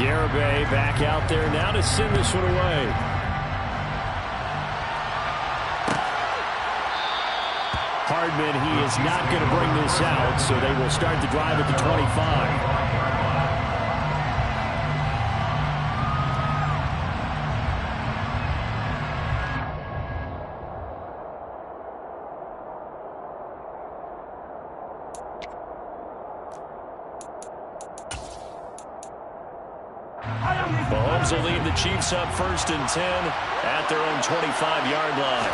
Garibay back out there now to send this one away. Hardman, he is not going to bring this out, so they will start the drive at the 25. Mahomes will lead the Chiefs up 1st and 10 at their own 25-yard line.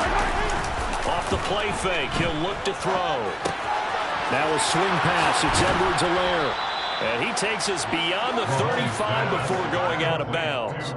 Off the play fake, he'll look to throw. Now a swing pass, it's Edwards-Helaire. And he takes us beyond the 35 before going out of bounds.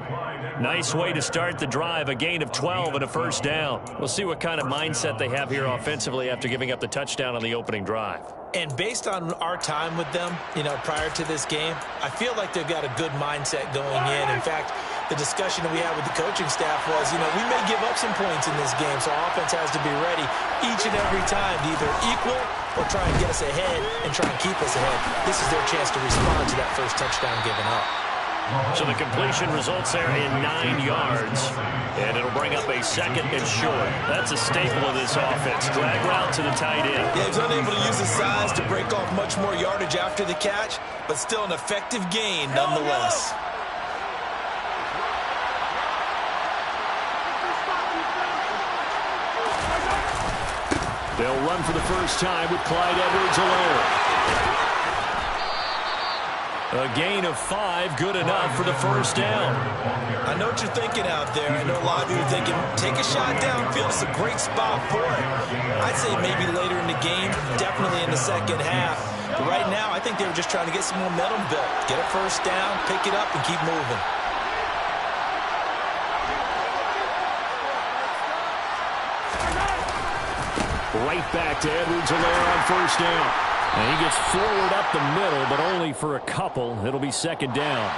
Nice way to start the drive, a gain of 12 and a first down. We'll see what kind of mindset they have here offensively after giving up the touchdown on the opening drive. And based on our time with them, prior to this game, I feel like they've got a good mindset going in. In fact, the discussion that we had with the coaching staff was, we may give up some points in this game, so our offense has to be ready each and every time to either equal or try and get us ahead and try and keep us ahead. This is their chance to respond to that first touchdown given up. So the completion results there in 9 yards, and it'll bring up a 2nd and short. That's a staple of this offense. Drag route to the tight end. Yeah, he's unable to use his size to break off much more yardage after the catch, but still an effective gain nonetheless. They'll run for the first time with Clyde Edwards-Helaire. A gain of 5, good enough for the first down. I know what you're thinking out there. I know a lot of you are thinking, take a shot downfield. It's a great spot for it. I'd say maybe later in the game, definitely in the second half. But right now, I think they were just trying to get some momentum built. Get a first down, pick it up, and keep moving. Right back to Edwards-Helaire on first down. And he gets forward up the middle, but only for a couple. It'll be second down.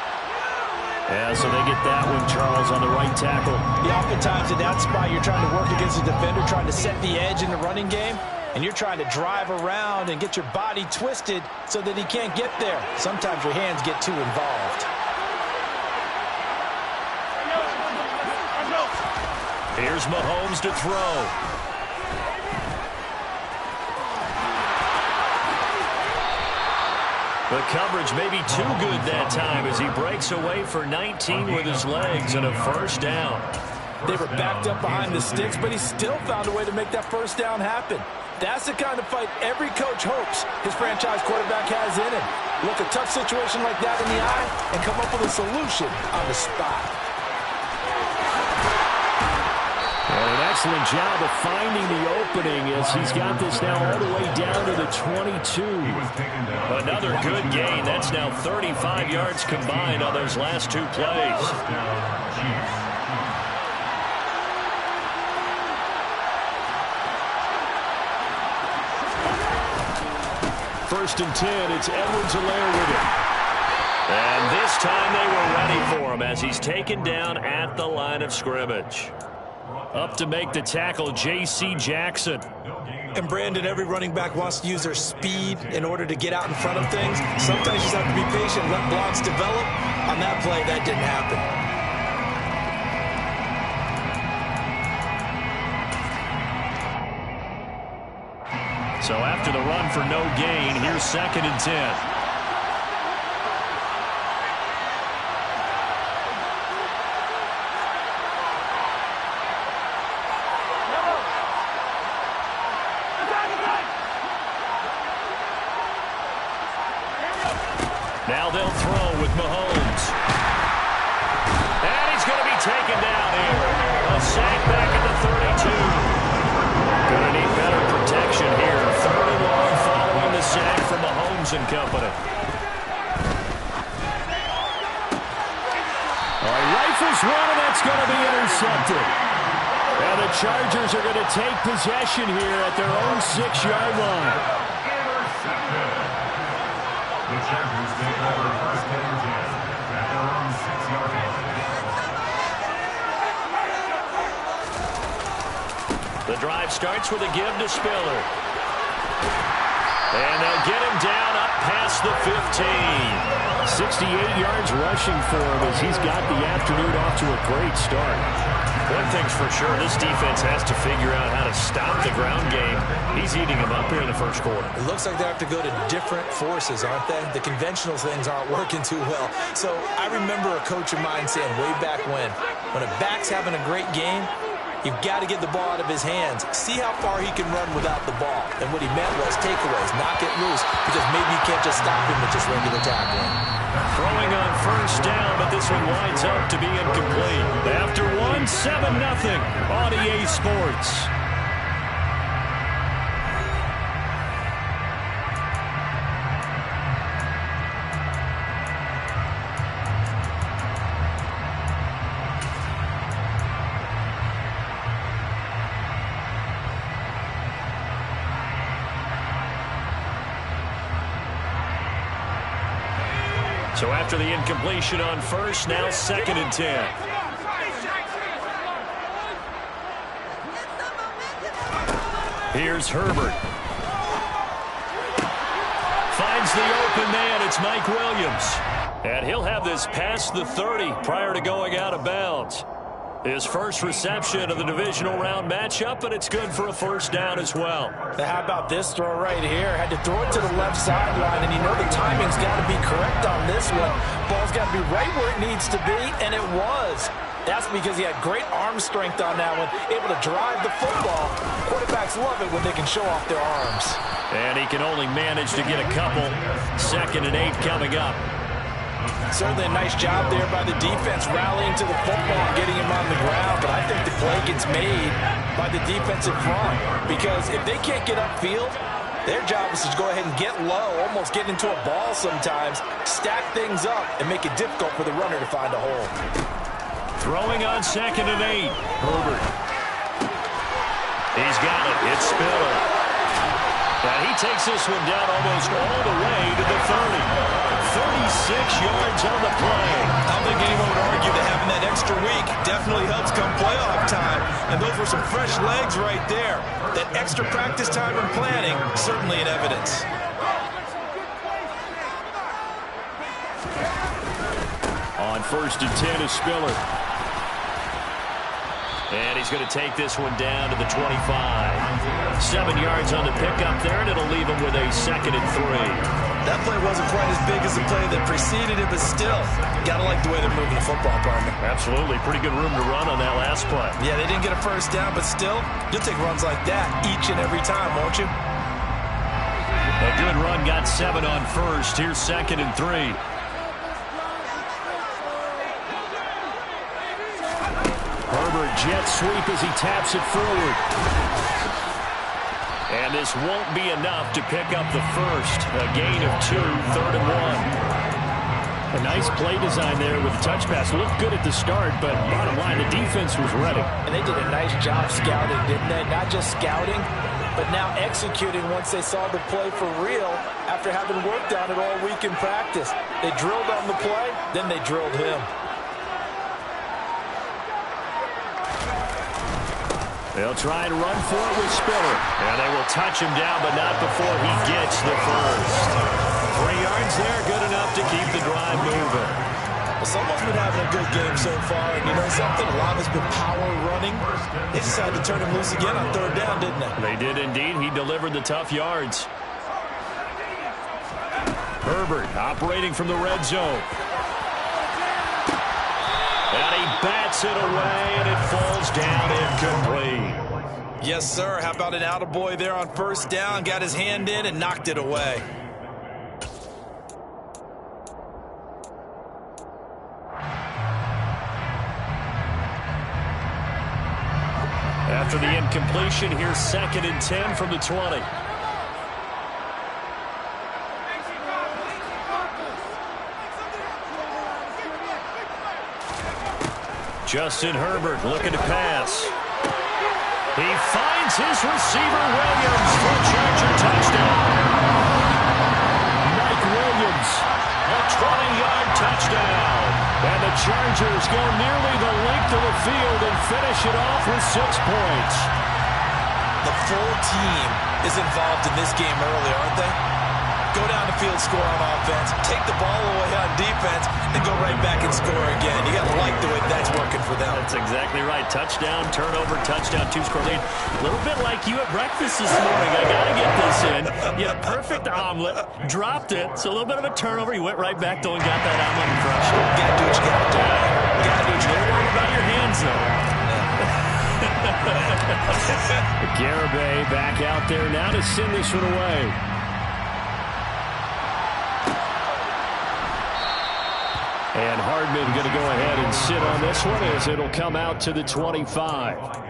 Yeah, so they get that one, Charles, on the right tackle. Yeah, oftentimes in that spot, you're trying to work against a defender, trying to set the edge in the running game, and you're trying to drive around and get your body twisted so that he can't get there. Sometimes your hands get too involved. Here's Mahomes to throw. The coverage may be too good that time as he breaks away for 19 with his legs and a first down. They were backed up behind the sticks, but he still found a way to make that first down happen. That's the kind of fight every coach hopes his franchise quarterback has in him. Look a tough situation like that in the eye and come up with a solution on the spot. An excellent job of finding the opening as he's got this now all the way down to the 22. Another good gain. That's now 35 yards combined on those last 2 plays. First and 10, it's Edwards-Helaire with it. And this time they were ready for him as he's taken down at the line of scrimmage. Up to make the tackle, J.C. Jackson. And Brandon, every running back wants to use their speed in order to get out in front of things. Sometimes you just have to be patient, let blocks develop. On that play, that didn't happen. So after the run for no gain, here's 2nd and 10. Now they'll throw with Mahomes. And he's going to be taken down here. A sack back at the 32. Going to need better protection here. 3rd and long following the sack from Mahomes and company. Rifles one, and that's going to be intercepted. And the Chargers are going to take possession here at their own 6-yard line. The Chargers take over 1st and 10 at their own 6-yard line. The drive starts with a give to Spiller. And they'll get him down up past the 15. 68 yards rushing for him as he's got the afternoon off to a great start. One thing's for sure, this defense has to figure out how to stop the ground game. He's eating them up here in the first quarter. It looks like they have to go to different forces, aren't they? The conventional things aren't working too well. So I remember a coach of mine saying way back when a back's having a great game, you've got to get the ball out of his hands. See how far he can run without the ball. And what he meant was takeaways, knock it loose, because maybe you can't just stop him with just regular tackling. Throwing on first down, but this one winds up to be incomplete. After 7-0 on EA Sports. So after the incompletion on first, now 2nd and 10. Here's Herbert. Finds the open man. It's Mike Williams. And he'll have this past the 30 prior to going out of bounds. His first reception of the divisional round matchup, and it's good for a first down as well. How about this throw right here? Had to throw it to the left sideline, and you know the timing's got to be correct on this one. Ball's got to be right where it needs to be, and it was. That's because he had great arm strength on that one, able to drive the football. Quarterbacks love it when they can show off their arms. And he can only manage to get a couple. 2nd and 8 coming up. Certainly a nice job there by the defense, rallying to the football and getting him on the ground. But I think the play gets made by the defensive front, because if they can't get upfield, their job is to go ahead and get low, almost get into a ball sometimes, stack things up, and make it difficult for the runner to find a hole. Throwing on 2nd and 8. Herbert. He's got it. It's Spiller. And he takes this one down almost all the way to the 30. 36 yards on the play. I don't think anyone would argue that having that extra week definitely helps come playoff time. And those were some fresh legs right there. That extra practice time and planning, certainly in evidence. On 1st and 10 is Spiller. And he's going to take this one down to the 25. 7 yards on the pickup there, and it'll leave him with a 2nd and 3. That play wasn't quite as big as the play that preceded it, but still, got to like the way they're moving the football, partner. Absolutely. Pretty good room to run on that last play. Yeah, they didn't get a first down, but still, you'll take runs like that each and every time, won't you? A good run, got 7 on first. Here's 2nd and 3. Herbert jet sweep as he taps it forward. And this won't be enough to pick up the first. A gain of 2, 3rd and 1. A nice play design there with the touch pass. Looked good at the start, but bottom line, the defense was ready. And they did a nice job scouting, didn't they? Not just scouting, but now executing once they saw the play for real after having worked on it all week in practice. They drilled on the play, then they drilled him. They'll try and run for it with Spiller. And they will touch him down, but not before he gets the first. 3 yards there, good enough to keep the drive moving. Well, someone's been having a good game so far, and you know something? A lot has been power running. They decided to turn him loose again on 3rd down, didn't they? They did indeed. He delivered the tough yards. Herbert operating from the red zone. And he bats it away, and it falls down incomplete. Yes, sir. How about an attaboy there on 1st down? Got his hand in and knocked it away. After the incompletion, here's 2nd and 10 from the 20. Justin Herbert looking to pass. He finds his receiver, Williams, for a Charger touchdown. Mike Williams, a 20-yard touchdown. And the Chargers go nearly the length of the field and finish it off with 6 points. The full team is involved in this game early, aren't they? go down the field, score on offense, take the ball away on defense, and go right back and score again. You got to like the way that's working for them. That's exactly right. Touchdown, turnover, touchdown, two-score lead. A little bit like you at breakfast this morning. I got to get this in. You had a perfect omelet, dropped it, so a little bit of a turnover. You went right back, though, and got that omelet and crushed it. You got to do what you got to do. You got to do what you got to do. Don't worry about your hands, though. Garibay back out there now to send this one away. And Hardman going to go ahead and sit on this one as it'll come out to the 25.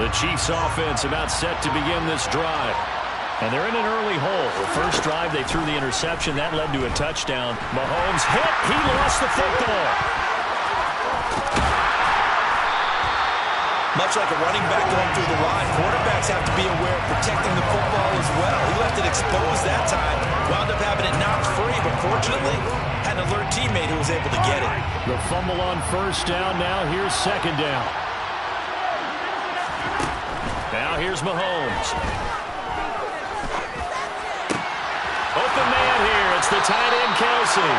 The Chiefs offense about set to begin this drive. And they're in an early hole. The first drive, they threw the interception. That led to a touchdown. Mahomes hit. He lost the football. Much like a running back going through the line, quarterbacks have to be aware of protecting the football as well. He left it exposed that time. Wound up having it knocked free, but fortunately, had an alert teammate who was able to get it. The fumble on first down. Now here's second down. Now here's Mahomes. Open man here. It's the tight end, Kelsey.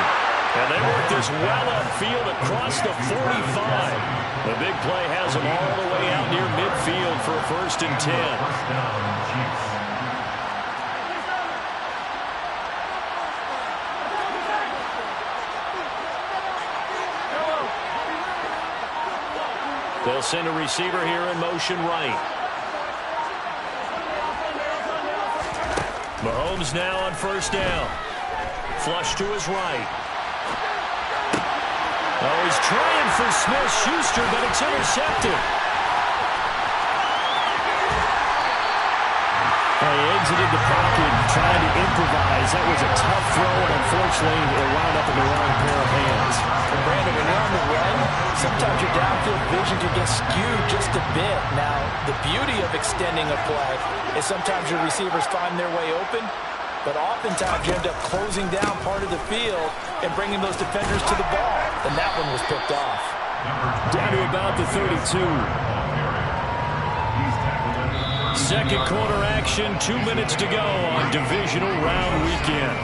And they work this well upfield across the 45. The big play has them all the way out near midfield for a 1st and 10. They'll send a receiver here in motion right. Mahomes now on first down. Flush to his right. Oh, he's trying for Smith-Schuster, but it's intercepted. He exited the pocket trying to improvise. That was a tough throw, and unfortunately, it wound up in the wrong pair of hands. And Brandon, when you're on the run, sometimes your downfield vision can get skewed just a bit. Now, the beauty of extending a play is sometimes your receivers find their way open, but oftentimes you end up closing down part of the field and bringing those defenders to the ball. And that one was picked off. Down to about the 32. Second quarter action, 2 minutes to go on divisional round weekend.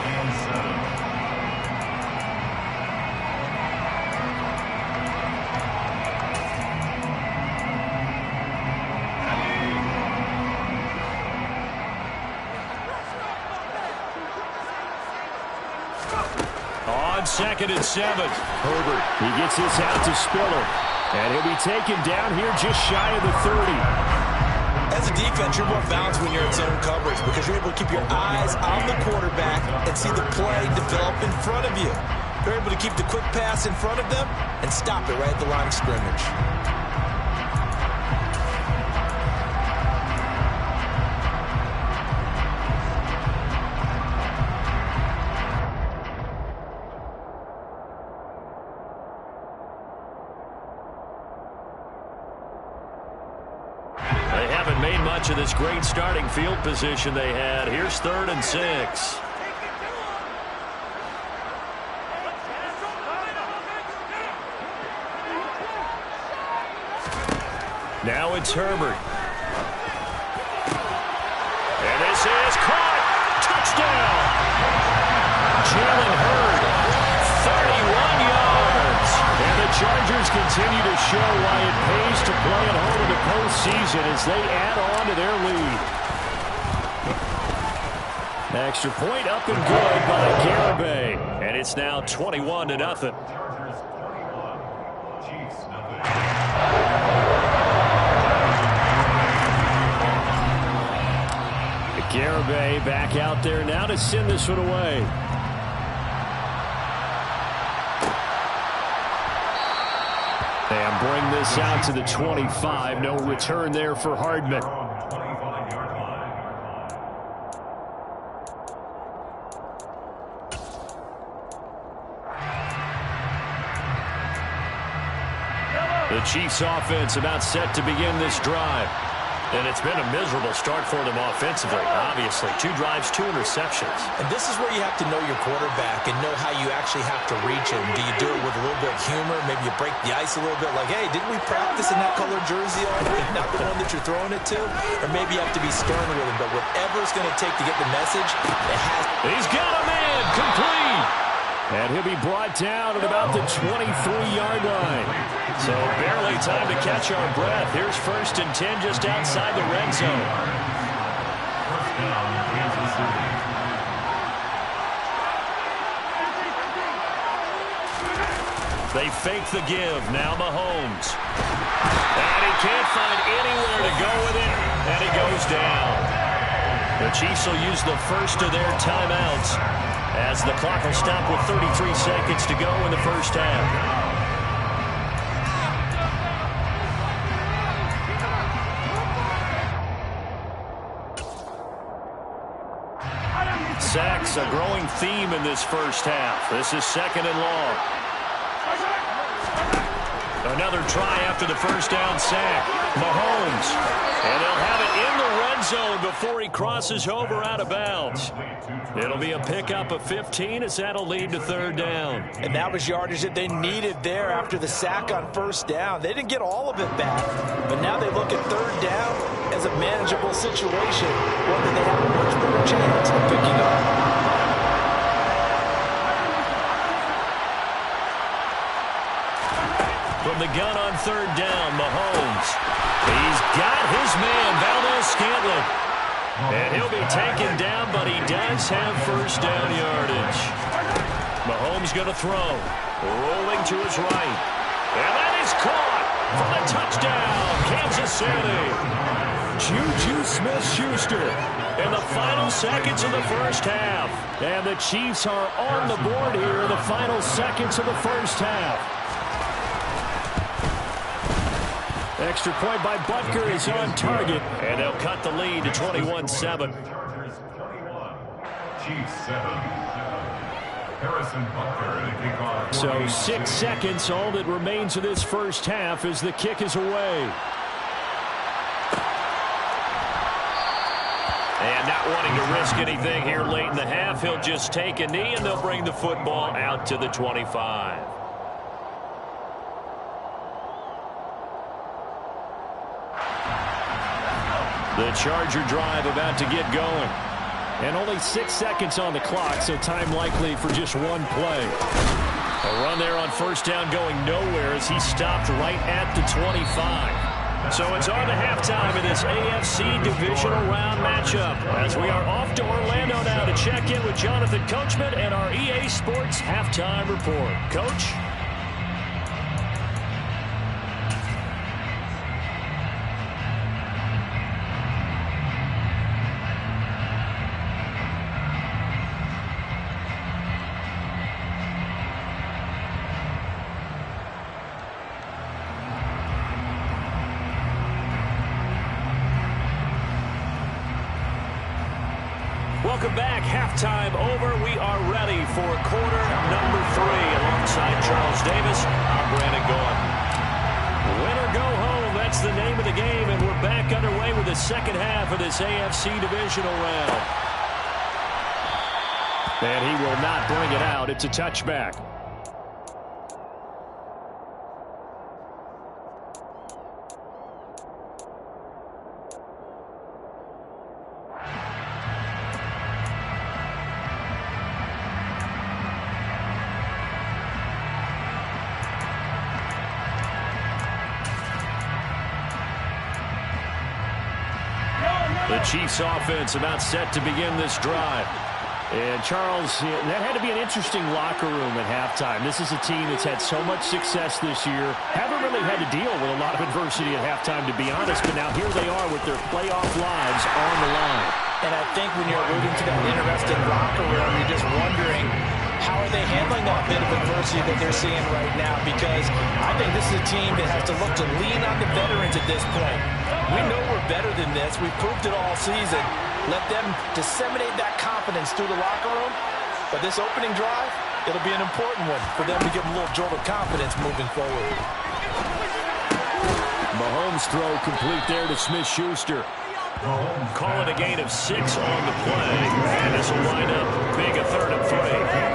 On 2nd and 7. Herbert, he gets this out to Spiller. And he'll be taken down here just shy of the 30. As a defense, you're more balanced when you're in zone coverage because you're able to keep your eyes on the quarterback and see the play develop in front of you. You're able to keep the quick pass in front of them and stop it right at the line of scrimmage. Of this great starting field position they had. Here's 3rd and 6. Now it's Herbert. And this is caught. Touchdown. Jalen Hurd, 31 yards. And the Chargers continue to show why it pays to play at home in the postseason as they add on to their lead. Extra point up and good by Garibay. And it's now 21-0. Garibay back out there now to send this one away. And bring this out to the 25. No return there for Hardman. The Chiefs offense about set to begin this drive. And it's been a miserable start for them offensively, obviously. 2 drives, 2 interceptions. And this is where you have to know your quarterback and know how you actually have to reach him. Do you do it with a little bit of humor? Maybe you break the ice a little bit like, hey, didn't we practice in that colored jersey all week? Not the one that you're throwing it to? Or maybe you have to be stern with him. But whatever it's going to take to get the message, it has. He's got a man complete. And he'll be brought down at about the 23-yard line. So barely time to catch our breath. Here's 1st and 10 just outside the red zone. First down, Kansas City. They fake the give. Now Mahomes. And he can't find anywhere to go with it. And he goes down. The Chiefs will use the first of their timeouts as the clock will stop with 33 seconds to go in the first half. Sacks, a growing theme in this first half. This is 2nd and long. Another try after the first down sack. Mahomes. And they'll have it in the red zone before he crosses over out of bounds. It'll be a pickup of 15 as that'll lead to 3rd down. And that was yardage that they needed there after the sack on 1st down. They didn't get all of it back. But now they look at 3rd down as a manageable situation, one that they have a much better chance of picking up. From the gun on 3rd down, Mahomes. He's got his man, Valdez-Scantling. And he'll be taken down, but he does have 1st down yardage. Mahomes going to throw. Rolling to his right. And that is caught for the touchdown, Kansas City. Juju Smith-Schuster in the final seconds of the first half. And the Chiefs are on the board here in the final seconds of the first half. Extra point by Butker is on target. And they'll cut the lead to 21-7. Chargers 21, Chiefs 7. Harrison Butker to kick off. So 6 seconds, all that remains of this first half as the kick is away. And not wanting to risk anything here late in the half, he'll just take a knee and they'll bring the football out to the 25. The Charger drive about to get going. And only 6 seconds on the clock, so time likely for just one play. A run there on 1st down going nowhere as he stopped right at the 25. So it's on to halftime in this AFC divisional round matchup as we are off to Orlando now to check in with Jonathan Coachman and our EA Sports halftime report. Coach? Welcome back. Halftime over. We are ready for quarter number 3. Alongside Charles Davis, I'm Brandon Gaughan. Win or go home, that's the name of the game, and we're back underway with the second half of this AFC divisional round. And he will not bring it out. It's a touchback. The Chiefs offense about set to begin this drive. And Charles, that had to be an interesting locker room at halftime. This is a team that's had so much success this year. Haven't really had to deal with a lot of adversity at halftime, to be honest. But now here they are with their playoff lives on the line. And I think when you're alluding to that interesting locker room, you're just wondering, how are are they handling that bit of adversity that they're seeing right now? Because I think this is a team that has to look to lean on the veterans at this point. We know we're better than this. We've proved it all season. Let them disseminate that confidence through the locker room. But this opening drive, it'll be an important one for them to give them a little jolt of confidence moving forward. Mahomes' throw complete there to Smith-Schuster. Call it a gain of 6 on the play. And this will wind up being a 3rd and 3.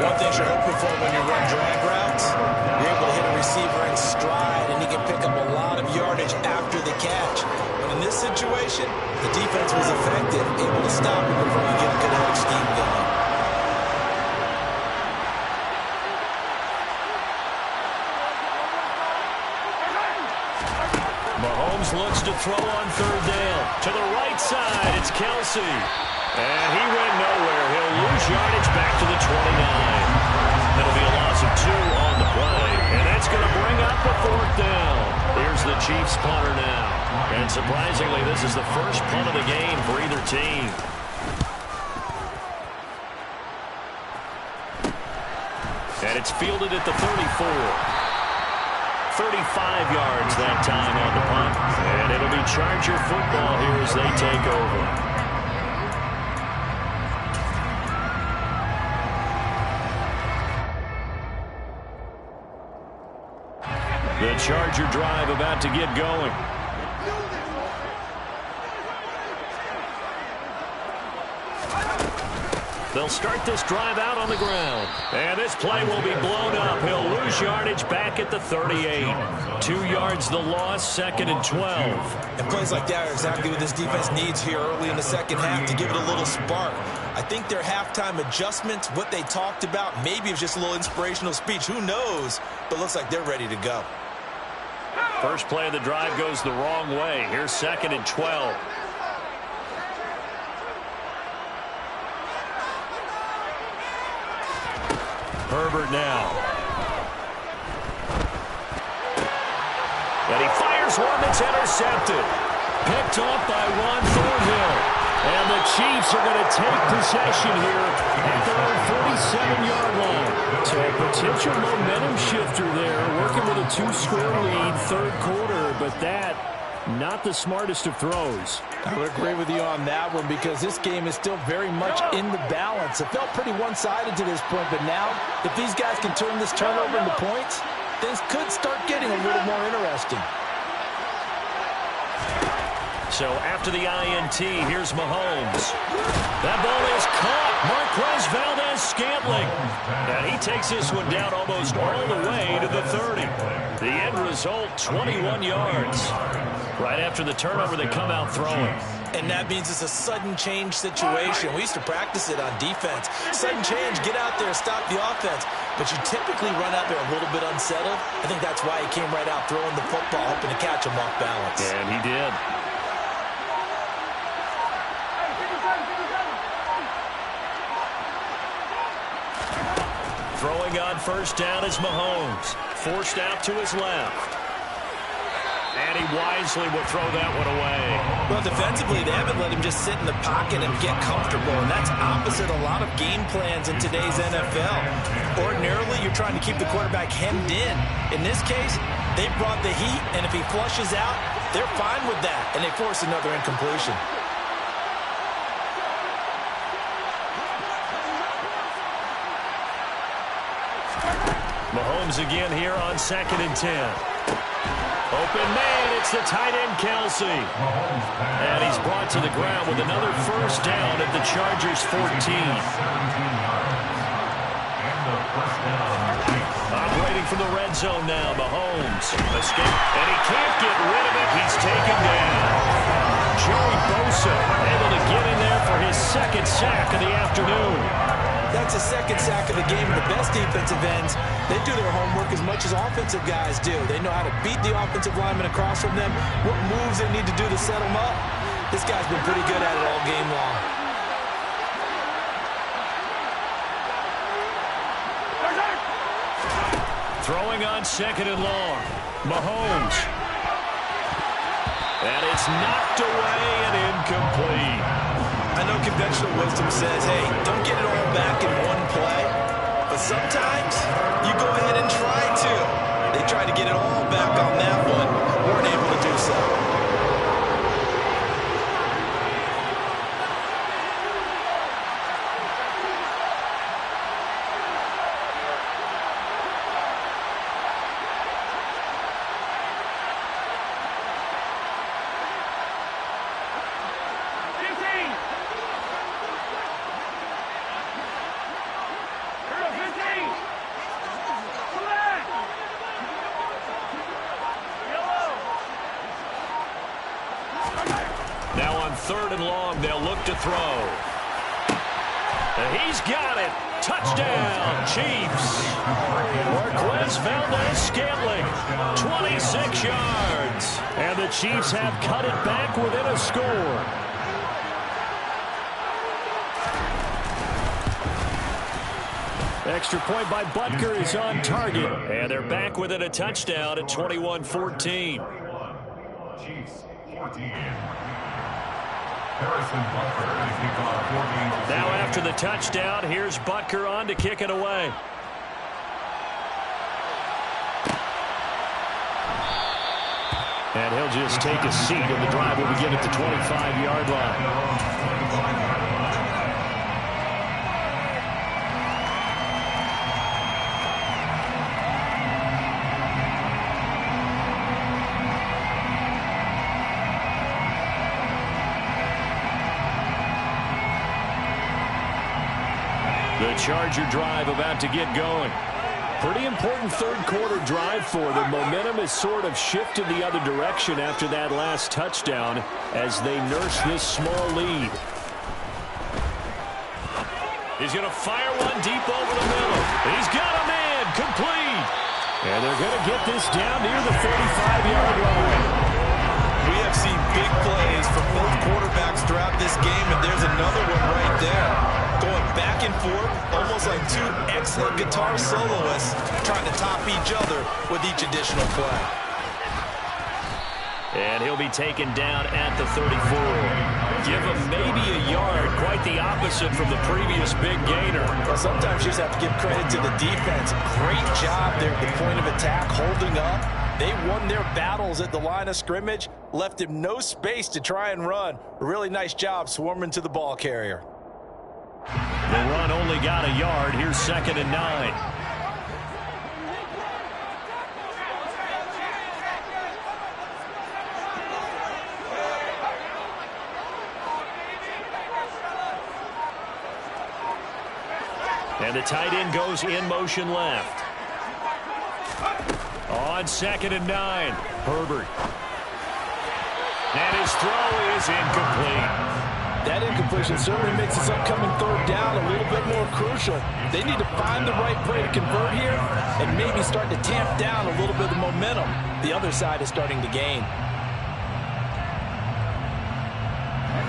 One thing you're hoping for when you run drag routes, you're able to hit a receiver in stride, and he can pick up a lot of yardage after the catch. But in this situation, the defense was effective, able to stop him before you get a good head of steam going. Mahomes looks to throw on 3rd down. To the right side, it's Kelsey. And he went nowhere. He'll lose yardage back to the 29. That'll be a loss of 2 on the play. And that's going to bring up a 4th down. Here's the Chiefs punter now. And surprisingly, this is the first punt of the game for either team. And it's fielded at the 34. 35 yards that time on the punt. And it'll be Charger football here as they take over. The Charger drive about to get going. They'll start this drive out on the ground. And this play will be blown up. He'll lose yardage back at the 38. 2 yards the loss, 2nd and 12. And plays like that are exactly what this defense needs here early in the second half to give it a little spark. I think their halftime adjustments, what they talked about, maybe it was just a little inspirational speech. Who knows? But looks like they're ready to go. First play of the drive goes the wrong way. Here's 2nd and 12. Herbert now. And he fires one that's intercepted. Picked off by Juan Thornhill. And the Chiefs are going to take possession here at their own 47-yard line. So a potential momentum shifter there, working with a 2-score lead, 3rd quarter, but that not the smartest of throws. I would agree with you on that one because this game is still very much in the balance. It felt pretty one-sided to this point, but now if these guys can turn this turnover into points, things could start getting a little more interesting. So after the INT, here's Mahomes. That ball is caught. Marquez Valdez-Scantling. And he takes this one down almost all the way to the 30. The end result, 21 yards. Right after the turnover, they come out throwing. And that means it's a sudden change situation. We used to practice it on defense. Sudden change, get out there, stop the offense. But you typically run out there a little bit unsettled. I think that's why he came right out throwing the football, hoping to catch him off balance. And he did. Throwing on 1st down is Mahomes. Forced out to his left. And he wisely will throw that one away. Well, defensively, they haven't let him just sit in the pocket and get comfortable, and that's opposite a lot of game plans in today's NFL. Ordinarily, you're trying to keep the quarterback hemmed in. In this case, they brought the heat, and if he flushes out, they're fine with that, and they force another incompletion. Mahomes again here on 2nd and 10. Open man, it's the tight end Kelsey. And he's brought to the ground with another 1st down at the Chargers 14. Operating from the red zone now, Mahomes. Escape, and he can't get rid of it. He's taken down. Joey Bosa able to get in there for his 2nd sack of the afternoon. That's a 2nd sack of the game. The best defensive ends, they do their homework as much as offensive guys do. They know how to beat the offensive lineman across from them, what moves they need to do to set them up. This guy's been pretty good at it all game long. Throwing on 2nd and long. Mahomes. And it's knocked away and incomplete. I know conventional wisdom says, hey, don't get it all back in one play. But But sometimes you go ahead and try to. They tried to get it all back on that one. Weren't able to do so. Now on 3rd and long, they'll look to throw. And he's got it. Touchdown, Chiefs. Marquez Valdez-Scantling, 26 yards. And the Chiefs have cut it back within a score. Extra point by Butker is on target. And they're back within a touchdown at 21-14. Chiefs 14. Harrison Butker to kick off 14. Now after the touchdown, here's Butker on to kick it away. And he'll just take a seat, and the drive will begin at the 25-yard line. The Charger drive about to get going. Pretty important third-quarter drive for them. Momentum has sort of shifted the other direction after that last touchdown as they nurse this small lead. He's going to fire one deep over the middle. He's got a man complete. And they're going to get this down near the 35-yard line. We have seen big plays from both quarterbacks throughout this game, and there's another one right there. Going back and forth, almost like two excellent guitar soloists trying to top each other with each additional play. And he'll be taken down at the 34. Give him maybe a yard, quite the opposite from the previous big gainer. Well, sometimes you just have to give credit to the defense. Great job there at the point of attack, holding up. They won their battles at the line of scrimmage, left him no space to try and run. A really nice job swarming to the ball carrier. The run only got a yard. Here's 2nd and 9. And the tight end goes in motion left. On 2nd and 9, Herbert. And his throw is incomplete. That incompletion certainly makes this upcoming 3rd down a little bit more crucial. They need to find the right play to convert here and maybe start to tamp down a little bit of momentum. The other side is starting to gain.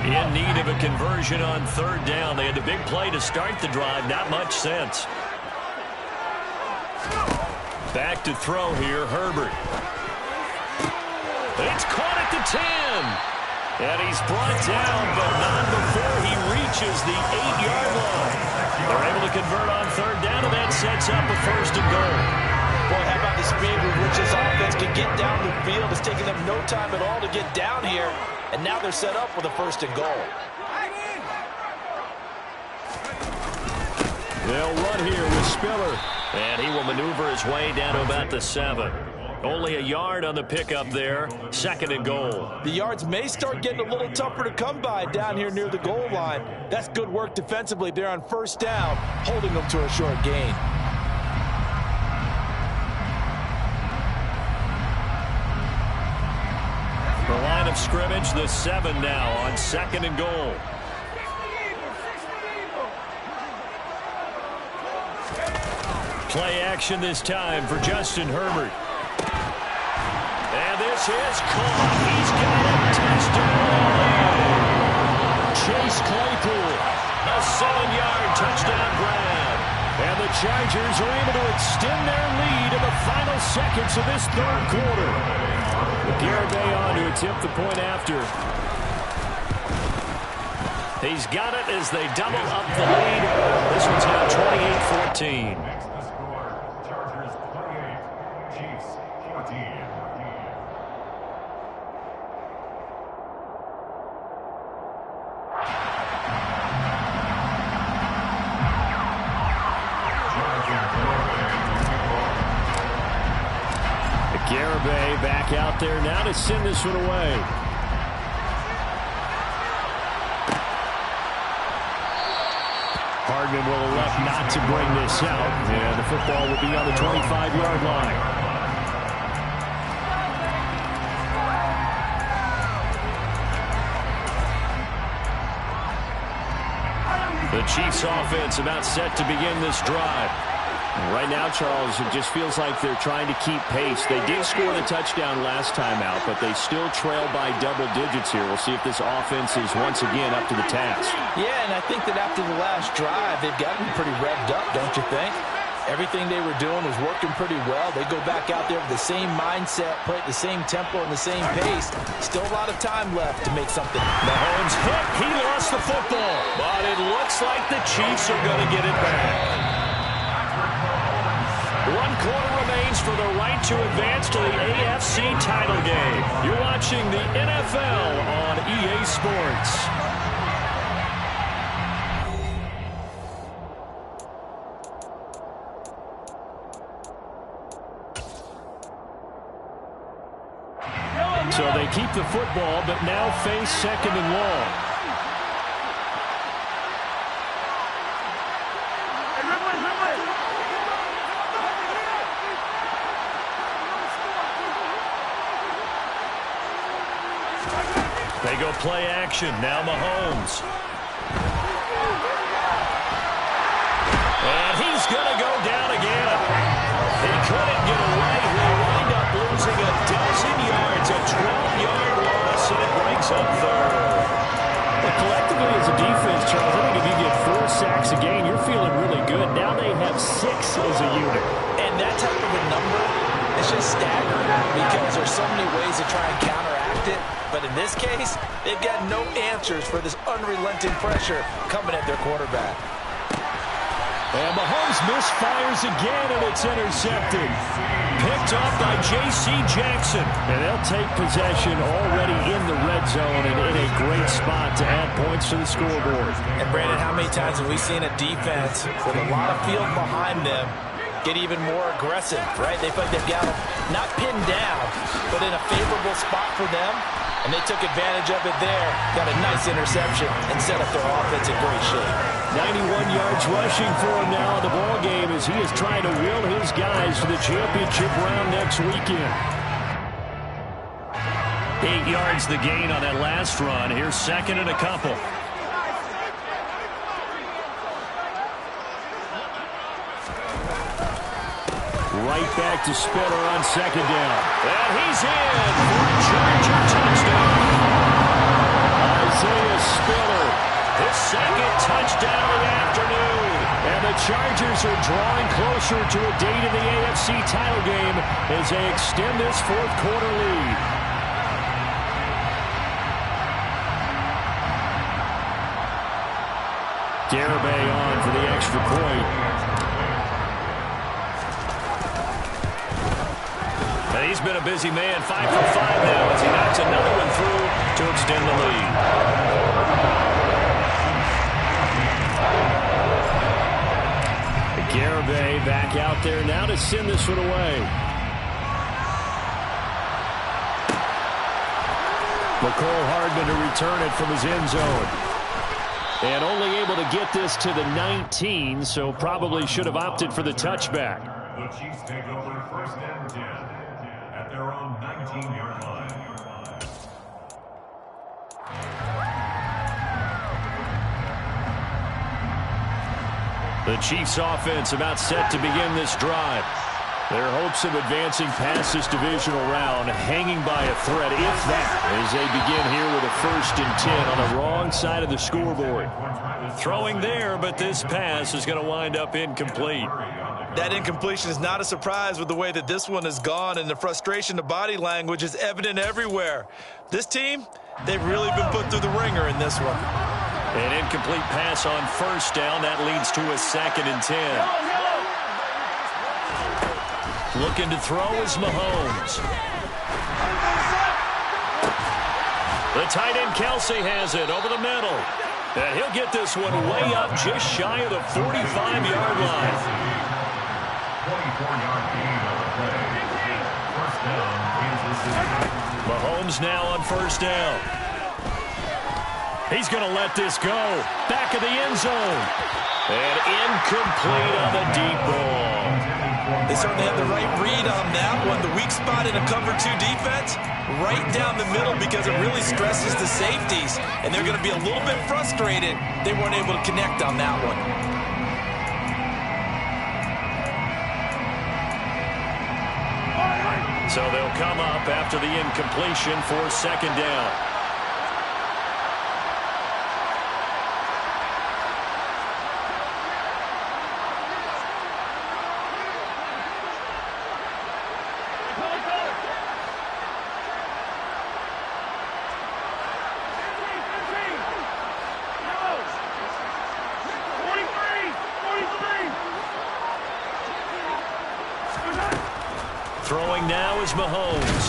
In need of a conversion on 3rd down. They had the big play to start the drive. Not much sense. Back to throw here, Herbert. It's caught at the 10. And he's brought down, but not before he reaches the 8-yard line. They're able to convert on 3rd down, and that sets up a 1st and goal. Boy, how about the speed with which this offense can get down the field? It's taking them no time at all to get down here, and now they're set up with a 1st and goal. They'll run here with Spiller, and he will maneuver his way down to about the 7. Only a yard on the pickup there. 2nd and goal. The yards may start getting a little tougher to come by down here near the goal line. That's good work defensively there on 1st down, holding them to a short gain. The line of scrimmage, the 7 now on 2nd and goal. Play action this time for Justin Herbert. And this is caught. He's got a touchdown. Chase Claypool, a 7-yard touchdown grab. And the Chargers are able to extend their lead in the final seconds of this 3rd quarter. With Garibay on to attempt the point after. He's got it as they double up the lead. This one's now 28-14. back out there now to send this one away. Hardman will elect not to bring this out, and the football will be on the 25-yard line. The Chiefs offense about set to begin this drive. Right now, Charles, it just feels like they're trying to keep pace. They did score the touchdown last time out, but they still trail by double digits here. We'll see if this offense is once again up to the task. Yeah, and I think that after the last drive, they've got to be pretty revved up, don't you think? Everything they were doing was working pretty well. They go back out there with the same mindset, play at the same tempo and the same pace. Still a lot of time left to make something. Mahomes hit. He lost the football. But it looks like the Chiefs are going to get it back. 1 quarter remains for the right to advance to the AFC title game. You're watching the NFL on EA Sports. So they keep the football, but now face 2nd and long. They go play action. Now Mahomes. And he's going to go down again. He couldn't get away. He'll wind up losing a dozen yards. A 12-yard loss, and it brings up 3rd. But collectively as a defense, Charles, I think if you get 4 sacks a game, you're feeling really good. Now they have 6 as a unit. And that type of a number is just staggering because there's so many ways to try and counteract it. But in this case, they've got no answers for this unrelenting pressure coming at their quarterback. And Mahomes misfires again, and it's intercepted. Picked off by J.C. Jackson. And they'll take possession already in the red zone and in a great spot to add points to the scoreboard. And, Brandon, how many times have we seen a defense with a lot of field behind them get even more aggressive, right? They feel like they've got them not pinned down, but in a favorable spot for them. And they took advantage of it there. Got a nice interception and set up their offense in great shape. 91 yards rushing for him now in the ball game as he is trying to will his guys to the championship round next weekend. 8 yards the gain on that last run. Here's 2nd and a couple. Right back to Spiller on 2nd down. And he's in for a Charger touchdown. Isaiah Spiller, his 2nd touchdown of the afternoon. And the Chargers are drawing closer to a date in the AFC title game as they extend this 4th quarter lead. Garibay on for the extra point. He's been a busy man, 5 for 5 now as he knocks another one through to extend the lead. Garibay back out there now to send this one away. McCole Hardman to return it from his end zone. And only able to get this to the 19, so probably should have opted for the touchback. The Chiefs take over 1st and 10 at their own 19-yard line. The Chiefs offense about set to begin this drive. Their hopes of advancing past this divisional round hanging by a thread, if that, as they begin here with a 1st and 10 on the wrong side of the scoreboard. Throwing there, but this pass is going to wind up incomplete. That incompletion is not a surprise with the way that this one has gone, and the frustration, the body language is evident everywhere. This team, they've really been put through the ringer in this one. An incomplete pass on 1st down. That leads to a 2nd and 10. Looking to throw is Mahomes. The tight end Kelsey has it over the middle. And he'll get this one way up just shy of the 45-yard line. 24-yard gain on the play. 1st Mahomes now on first down. He's going to let this go. Back of the end zone. And incomplete on the deep ball. They certainly had the right read on that one. The weak spot in a cover 2 defense, right down the middle because it really stresses the safeties. And they're going to be a little bit frustrated they weren't able to connect on that one. So they'll come up after the incompletion for second down. Throwing now is Mahomes.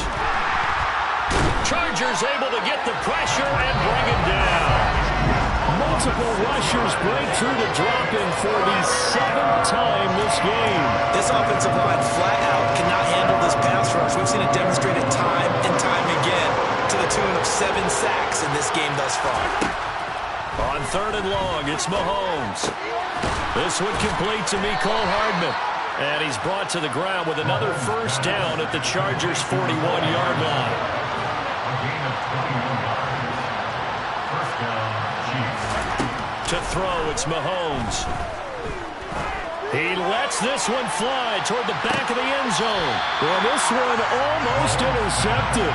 Chargers able to get the pressure and bring him down. Multiple rushers break through the drop-in for the 7th time this game. This offensive line flat out cannot handle this pass rush. We've seen it demonstrated time and time again to the tune of 7 sacks in this game thus far. On 3rd and long, it's Mahomes. This one complete to Mecole Hardman. And he's brought to the ground with another first down at the Chargers' 41-yard line. To throw, it's Mahomes. He lets this one fly toward the back of the end zone. Well, this one almost intercepted.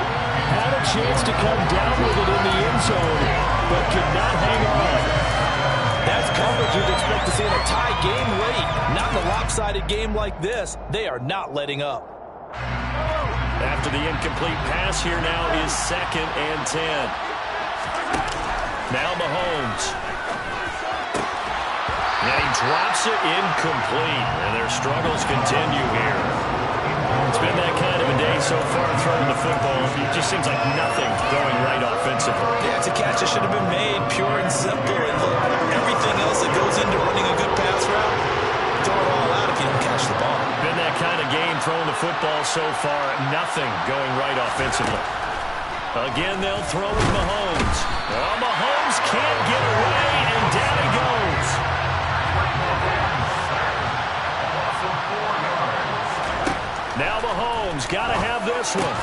Had a chance to come down with it in the end zone, but could not hang on. That's coverage you'd expect to see in a tie game late. Not in a lopsided game like this. They are not letting up. After the incomplete pass, here now is 2nd and 10. Now Mahomes. And he drops it incomplete. And their struggles continue here. It's been that kind of a day so far throwing the football. It just seems like nothing going right offensively. Yeah, it's a catch that should have been made, pure and simple. And look, everything else that goes into running a good pass route, throw it all out if you don't catch the ball. Been that kind of game throwing the football so far. Nothing going right offensively. Again, they'll throw with Mahomes. Oh, Mahomes can't get away, and down he goes. Now Mahomes got to have this one.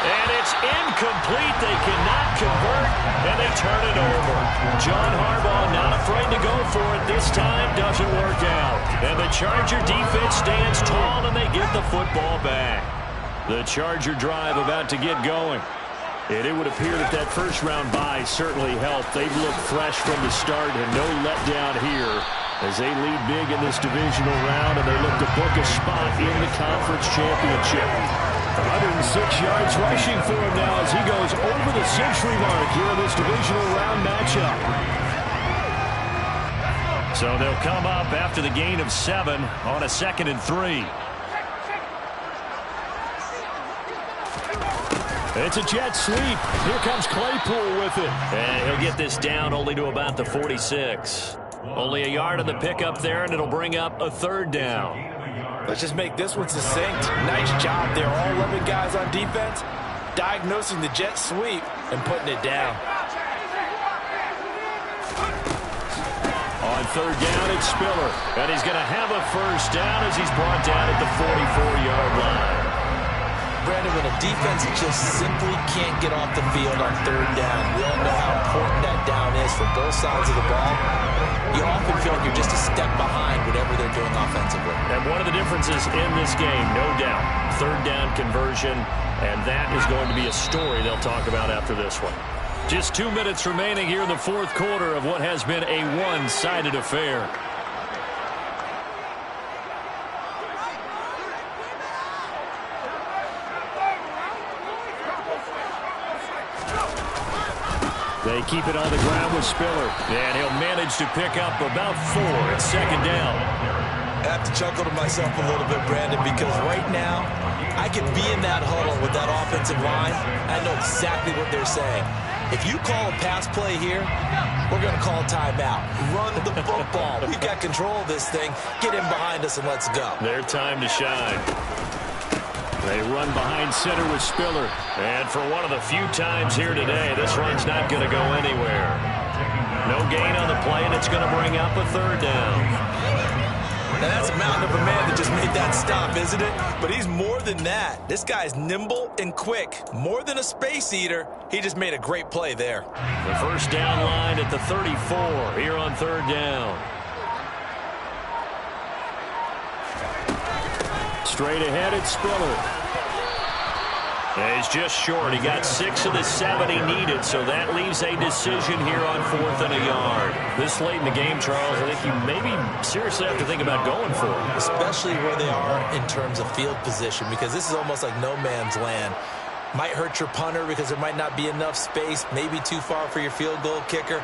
And it's incomplete. They cannot convert, and they turn it over. John Harbaugh not afraid to go for it. This time doesn't work out. And the Charger defense stands tall, and they get the football back. The Charger drive about to get going. And it would appear that that first-round bye certainly helped. They've looked fresh from the start and no letdown here as they lead big in this divisional round, and they look to book a spot in the conference championship. 106 yards rushing for him now as he goes over the century mark here in this divisional round matchup. So they'll come up after the gain of 7 on a 2nd and 3. It's a jet sweep. Here comes Claypool with it. And he'll get this down only to about the 46. Only a yard on the pickup there, and it'll bring up a 3rd down. Let's just make this one succinct. Nice job there, all 11 guys on defense, diagnosing the jet sweep and putting it down. On 3rd down, it's Spiller. And he's going to have a first down as he's brought down at the 44-yard line. Brandon, when a defense just simply can't get off the field on 3rd down, we all know how important that down is for both sides of the ball. You often feel like you're just a step behind whatever they're doing offensively. And one of the differences in this game, no doubt, 3rd down conversion, and that is going to be a story they'll talk about after this one. Just 2 minutes remaining here in the 4th quarter of what has been a one-sided affair. They keep it on the ground with Spiller. And he'll manage to pick up about 4 at 2nd down. I have to chuckle to myself a little bit, Brandon, because right now I could be in that huddle with that offensive line. I know exactly what they're saying. If you call a pass play here, we're going to call timeout. Run the football. We've got control of this thing. Get in behind us and let's go. Their time to shine. They run behind center with Spiller. And for one of the few times here today, this run's not going to go anywhere. No gain on the play, and it's going to bring up a third down. Now that's a mountain of a man that just made that stop, isn't it? But he's more than that. This guy's nimble and quick. More than a space eater. He just made a great play there. The first down line at the 34 here on third down. Straight ahead, it's Spiller. He's just short. He got 6 of the 7 he needed, so that leaves a decision here on 4th and a yard. This late in the game, Charles, I think you maybe seriously have to think about going for it. Especially where they are in terms of field position, because this is almost like no man's land. Might hurt your punter because there might not be enough space, maybe too far for your field goal kicker.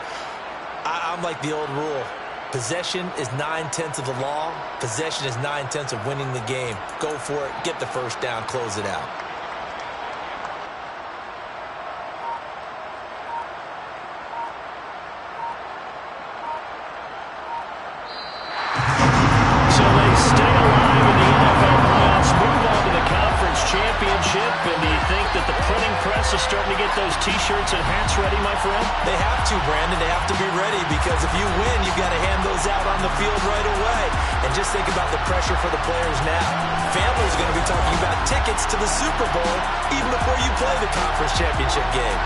I'm like the old rule. Possession is 9/10 of the law. Possession is 9/10 of winning the game. Go for it. Get the first down. Close it out. So they stay alive in the NFL playoffs, move on to the conference championship. And do you think that the printing press is starting to get those T-shirts and hats ready, my friend? They have to, Brandon. They have to be ready, because if you win, you've got to hand those out on the field right away. And just think about the pressure for the players now. Families are going to be talking about tickets to the Super Bowl even before you play the conference championship game.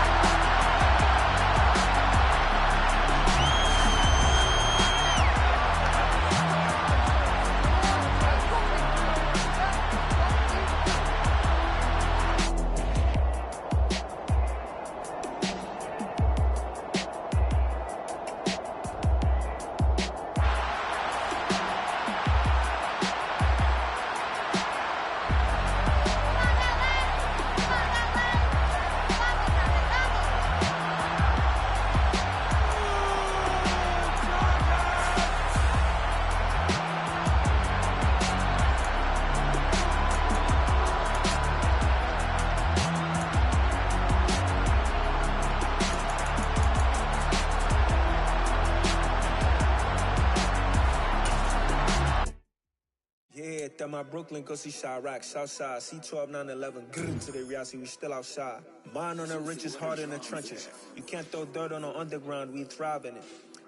My Brooklyn, go see Chirac, Southside, C12, 911, grrr, to the reality, we still outside. Mine on the richest, heart in the trenches. You can't throw dirt on the underground, we thrive in it.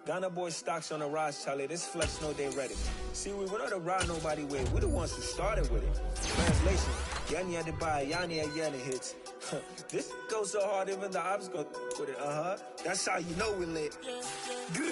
Ghana boys stocks on the rise, Charlie, this flex know they ready. See, we don't ride nobody with, we the ones who started with it. Translation, Yanni had to buy, Yanni had Yanni hits. This goes so hard, even the ops go with it, That's how you know we lit. Grrr.